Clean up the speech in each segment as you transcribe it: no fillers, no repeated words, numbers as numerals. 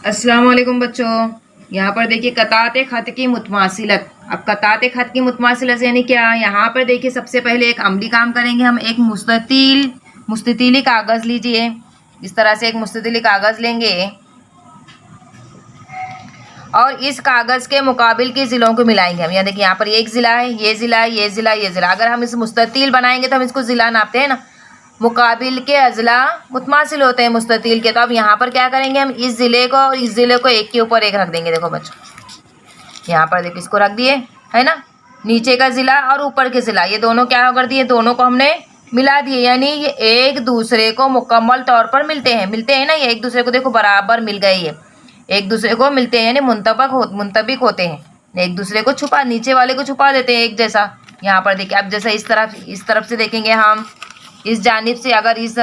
अस्सलाम वालेकुम बच्चों। यहाँ पर देखिए कताते खत की मुतमासिलत। अब कताते खत की मुतमासिलत यानी क्या? यहाँ पर देखिए सबसे पहले एक अमली काम करेंगे हम। एक मुस्ततीली कागज़ लीजिए। इस तरह से एक मुस्ततीली कागज़ लेंगे और इस कागज़ के मुकाबिल के ज़िलों को मिलाएंगे हम। यहाँ देखिए यहाँ पर एक ज़िला है, ये ज़िला है, ये ज़िला, ये ज़िला। अगर हम इस मुस्ततील बनाएंगे तो हम इसको ज़िला नापते हैं ना। मुकाबिल के अजला मुतमासिल होते हैं मुस्ततील के। तो अब यहाँ पर क्या करेंगे हम, इस ज़िले को और इस ज़िले को एक के ऊपर एक रख देंगे। देखो बच्चों, यहाँ पर देखो इसको रख दिए है ना। नीचे का ज़िला और ऊपर के ज़िला ये दोनों क्या कर दिए, दोनों को हमने मिला दिए। यानी ये एक दूसरे को मुकम्मल तौर पर मिलते हैं ना। ये एक दूसरे को देखो बराबर मिल गए, ये एक दूसरे को मिलते हैं यानी मुंतबिक होते हैं। एक दूसरे को छुपा, नीचे वाले को छुपा देते हैं एक जैसा। यहाँ पर देखिए अब जैसा इस तरफ से देखेंगे हम, इस जानिब से अगर इस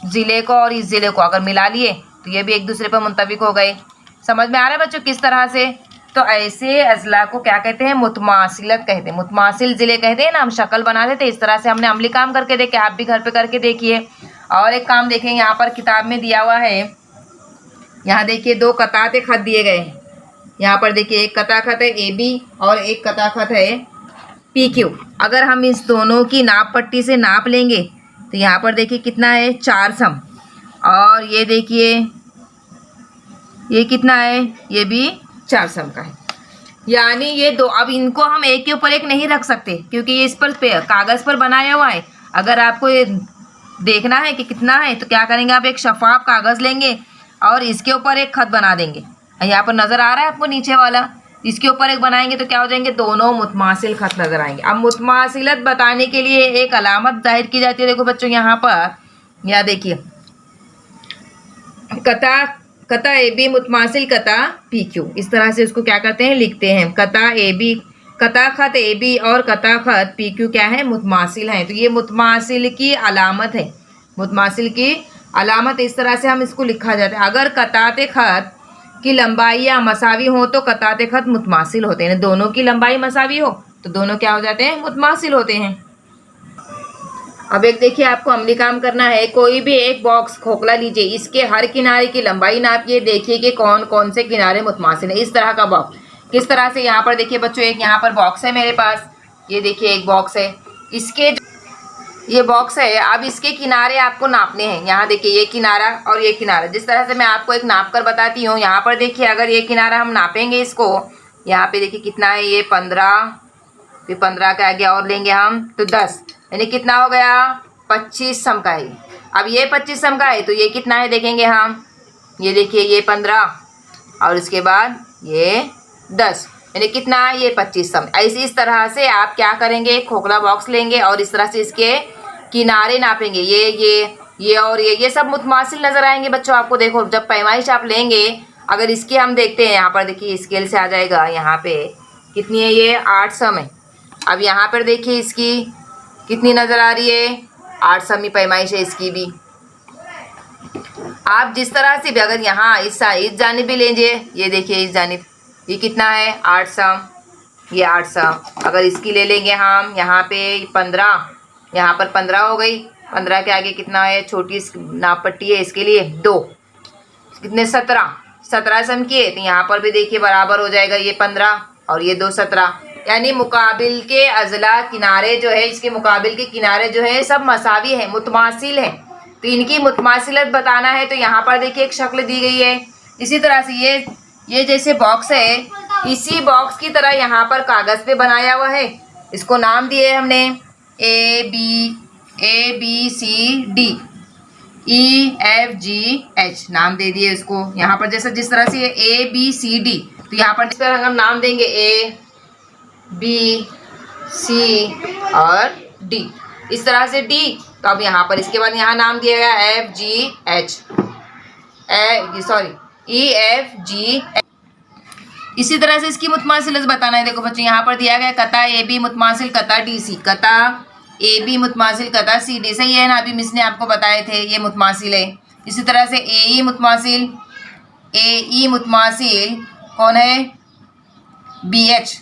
ज़िले को और इस ज़िले को अगर मिला लिए तो ये भी एक दूसरे पर मुंतबिक हो गए। समझ में आ रहा है बच्चों किस तरह से? तो ऐसे अजला को क्या कहते हैं, मुतमासिलत कहते हैं। मुतमासिल ज़िले कहते हैं ना, हम शक्ल बना देते। इस तरह से हमने अमली काम करके देखे, आप भी घर पे करके देखिए। और एक काम देखें, यहाँ पर किताब में दिया हुआ है। यहाँ देखिए दो कताते खत दिए गए हैं। यहाँ पर देखिए एक कता खत है AB और एक कता खत है PQ। अगर हम इस दोनों की नाप पट्टी से नाप लेंगे तो यहाँ पर देखिए कितना है, 4 सम। और ये देखिए ये कितना है, ये भी 4 सम का है। यानी ये दो, अब इनको हम एक के ऊपर एक नहीं रख सकते क्योंकि ये इस पर कागज़ पर बनाया हुआ है। अगर आपको ये देखना है कि कितना है तो क्या करेंगे, आप एक शफाफ कागज़ लेंगे और इसके ऊपर एक खत बना देंगे। यहाँ पर नज़र आ रहा है आपको नीचे वाला, इसके ऊपर एक बनाएंगे तो क्या हो जाएंगे, दोनों मुतमासिल खत नज़र आएंगे। अब मुतमासिलत बताने के लिए एक अलामत जाहिर की जाती है। देखो बच्चों यहाँ पर, यहाँ देखिए कता AB मुतमासिल कता PQ। इस तरह से उसको क्या करते हैं, लिखते हैं। कता खत AB और कता खत PQ क्या है, मुतमासिल हैं। तो ये मुतमासिल की अलामत है। मुतमासिल की अलामत इस तरह से हम इसको लिखा जाता है। अगर कताते खत की लंबाई या मसावी हो तो कताते खत मुतमासिल होते हैं। दोनों की लंबाई मसावी हो तो दोनों क्या हो जाते हैं, मुतमासिल होते हैं। अब एक देखिए आपको अमली काम करना है। कोई भी एक बॉक्स खोखला लीजिए, इसके हर किनारे की लंबाई नापिए, देखिए कि कौन कौन से किनारे मुतमासिल है। इस तरह का बॉक्स किस तरह से, यहाँ पर देखिए बच्चों एक यहाँ पर बॉक्स है मेरे पास। ये देखिए एक बॉक्स है, इसके ये बॉक्स है। अब इसके किनारे आपको नापने हैं। यहाँ देखिए ये किनारा और ये किनारा, जिस तरह से मैं आपको एक नाप कर बताती हूँ। यहाँ पर देखिए अगर ये किनारा हम नापेंगे इसको, यहाँ पे देखिए कितना है, ये 15, फिर 15 का आगे और लेंगे हम तो 10, यानी कितना हो गया, 25 सम का है। अब ये 25 सम का है तो ये कितना है देखेंगे हम, ये देखिए ये 15 और इसके बाद ये 10, यानी कितना है, ये 25 सम। ऐसे इस तरह से आप क्या करेंगे, एक खोखला बॉक्स लेंगे और इस तरह से इसके किनारे नापेंगे। ये और ये सब मुतमासिल नज़र आएंगे बच्चों आपको। देखो जब पैमाइश आप लेंगे, अगर इसकी हम देखते हैं, यहाँ पर देखिए स्केल से आ जाएगा, यहाँ पे कितनी है, ये 8 सम है। अब यहाँ पर देखिए इसकी कितनी नज़र आ रही है, 8 समी पैमाइश है इसकी भी। आप जिस तरह से भी अगर यहाँ इस जानिब भी लीजिए, ये देखिए इस जानिब ये कितना है, 8 सम, ये 8 सम। अगर इसकी ले लेंगे हम, यहाँ पे 15, यहाँ पर 15 हो गई। 15 के आगे कितना है, छोटी नाप पट्टी है इसके लिए 2, कितने 17 सम की है। तो यहाँ पर भी देखिए बराबर हो जाएगा, ये 15 और ये 2 17। यानी मुकाबिल के अजला किनारे जो है, इसके मुकाबिल के किनारे जो है सब मसावी है, मुतमासिल है। तो इनकी मुतमासिलत बताना है तो यहाँ पर देखिए एक शक्ल दी गई है। इसी तरह से ये जैसे बॉक्स है, इसी बॉक्स की तरह यहाँ पर कागज़ पे बनाया हुआ है। इसको नाम दिए हमने ABCD EFGH नाम दे दिए इसको। यहाँ पर जैसा जिस तरह से ये ABCD, तो यहाँ पर जिस तरह हम नाम देंगे ABC और D, इस तरह से D। तो अब यहाँ पर इसके बाद यहाँ नाम दिया गया EFGH। इसी तरह से इसकी मुतमासिलत बताना है। देखो बच्चों यहाँ पर दिया गया कता AB मुतमासिल कता DC, कता AB मुतमासिल कता CD। सही है ना, अभी मिस ने आपको बताए थे ये मुतमासिल है। इसी तरह से AE मुतमासिल कौन है, BH,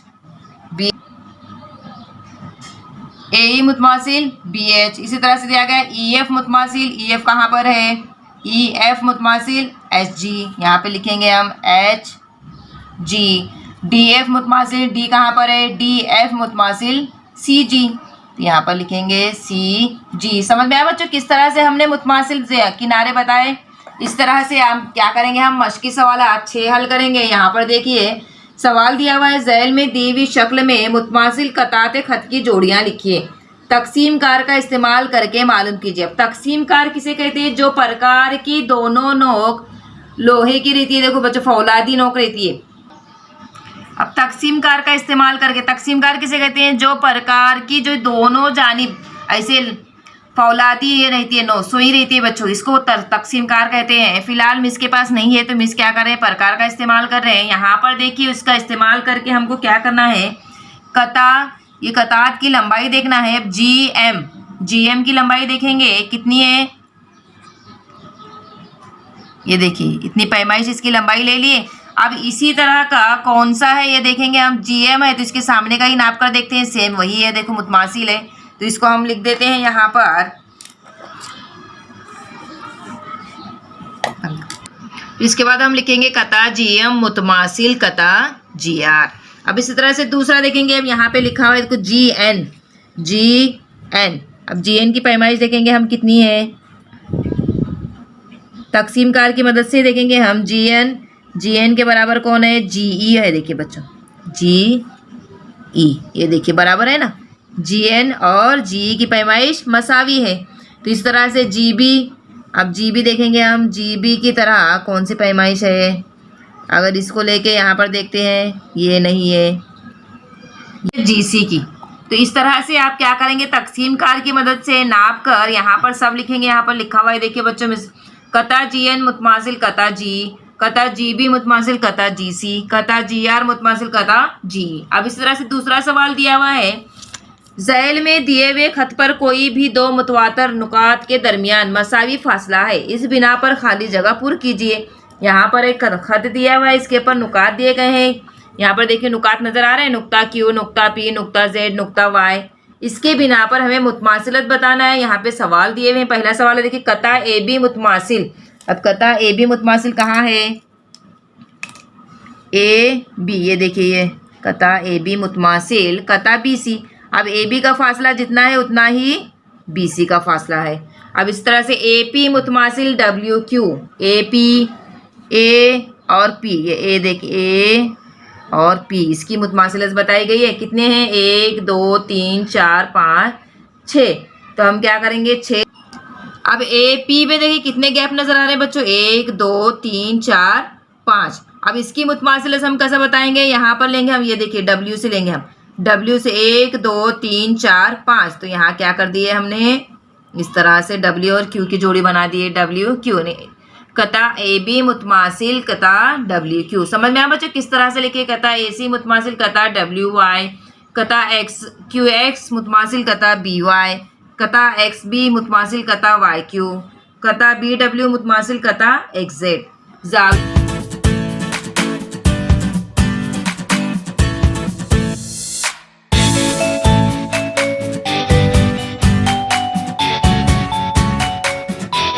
AE मुतमासिल BH। इसी तरह से दिया गया EF मुतमासिल, EF कहाँ पर है, ई एफ मुतमासिल एच जी, यहाँ पे लिखेंगे हम एच जी। डी एफ मुतमासिल, डी कहाँ पर है, डी एफ मुतमासिल सी जी, तो यहाँ पर लिखेंगे सी जी। समझ में आया बच्चों किस तरह से हमने मुतमासिल से किनारे बताए। इस तरह से हम क्या करेंगे, हम मश्की सवाल 6 हल करेंगे। यहाँ पर देखिए सवाल दिया हुआ है, ज़ैल में दी हुई शक्ल में मुतमासिल कताते खत की जोड़ियाँ लिखिए, तकसीम कार का इस्तेमाल करके मालूम कीजिए। अब तकसीम कार किसे कहते हैं, जो प्रकार की दोनों नोक लोहे की रहती है। देखो बच्चों फौलादी नोक रहती है। अब तकसीम कार का इस्तेमाल करके, तकसीम कार किसे कहते हैं, जो प्रकार की जो दोनों जानिब ऐसे फौलादी ये रहती है, नो सुई रहती है बच्चों, इसको तकसीम कार कहते हैं। फिलहाल मिस के पास नहीं है तो मिस क्या कर रहे हैं, प्रकार का इस्तेमाल कर रहे हैं। यहाँ पर देखिए उसका इस्तेमाल करके हमको क्या करना है, कता, ये कतात की लंबाई देखना है। अब जी एम की लंबाई देखेंगे कितनी है, ये देखिए इतनी पैमाइश इसकी लंबाई ले लिए। अब इसी तरह का कौन सा है ये देखेंगे हम, जी एम है तो इसके सामने का ही नाप कर देखते हैं, सेम वही है, देखो मुतमासिल है, तो इसको हम लिख देते हैं यहाँ पर। इसके बाद हम लिखेंगे कता जी एम मुतमासिल कता जी आर। अब इसी तरह से दूसरा देखेंगे, अब यहाँ पे लिखा हुआ है देखो जी एन। अब जी एन की पैमाइश देखेंगे हम कितनी है, तकसीम कार की मदद से देखेंगे हम। जी एन के बराबर कौन है, जी ई है। देखिए बच्चों जी ई, ये देखिए बराबर है ना, जी एन और जी ई की पैमाइश मसावी है। तो इस तरह से जी बी, अब जी बी देखेंगे हम, जी बी की तरह कौन सी पैमाइश है, अगर इसको लेके यहाँ पर देखते हैं ये नहीं है, ये जी सी की। तो इस तरह से आप क्या करेंगे, तकसीम कार की मदद से नाप कर यहाँ पर सब लिखेंगे। यहाँ पर लिखा हुआ है देखिए बच्चों में, कता जी एन मुतमासिल कता जी, कता जी बी मुतमासिल कता जी सी, कता जी आर मुतमासिल कता जी। अब इस तरह से दूसरा सवाल दिया हुआ है, ज़ैल में दिए हुए खत पर कोई भी दो मुतवातर नुकात के दरमियान मसावी फासला है, इस बिना पर खाली जगह पूर्ण कीजिए। यहाँ पर एक खत दिया हुआ है, इसके ऊपर नुकात दिए गए हैं। यहाँ पर देखिए नुकात नजर आ रहे हैं, नुक्ता क्यू, नुक्ता पी, नुक्ता जेड, नुक्ता वाई। इसके बिना पर हमें मुतमासिलत बताना है। यहाँ पे सवाल दिए हुए हैं। पहला सवाल है देखिए, कता ए बी मुतमासिल। अब कता ए बी मुतमासिल कहाँ है, ए बी, ये देखिए ये कता ए बी मुतमासिल कता बी सी। अब ए बी का फासला जितना है उतना ही बी सी का फासला है। अब इस तरह से ए पी मुतमासिल W Q, A P, A और पी, ये ए देखिए ए और पी, इसकी मुतमासिलत बताई गई है। कितने हैं, 1 2 3 4 5 6, तो हम क्या करेंगे 6। अब ए पी में देखिए कितने गैप नजर आ रहे हैं बच्चों, 1 2 3 4 5। अब इसकी मुतमासिलत हम कैसे बताएंगे, यहाँ पर लेंगे हम, ये देखिए डब्ल्यू से लेंगे हम, डब्ल्यू से 1 2 3 4 5, तो यहाँ क्या कर दिए हमने, इस तरह से डब्ल्यू और क्यू की जोड़ी बना दी है, डब्ल्यू क्यू ने। कता ए बी मुतमासिल कता डब्ल्यू क्यू। समझ में आया बच्चों किस तरह से लिखे, कता ए सी मुतमासिल कता डब्ल्यू वाई, कता एक्स क्यू एक्स मुतमासिल कता बी वाई, कता एक्स बी मुतमासिल कता वाई क्यू, कता बी डब्ल्यू मुतमासिल कता एक्स जेड।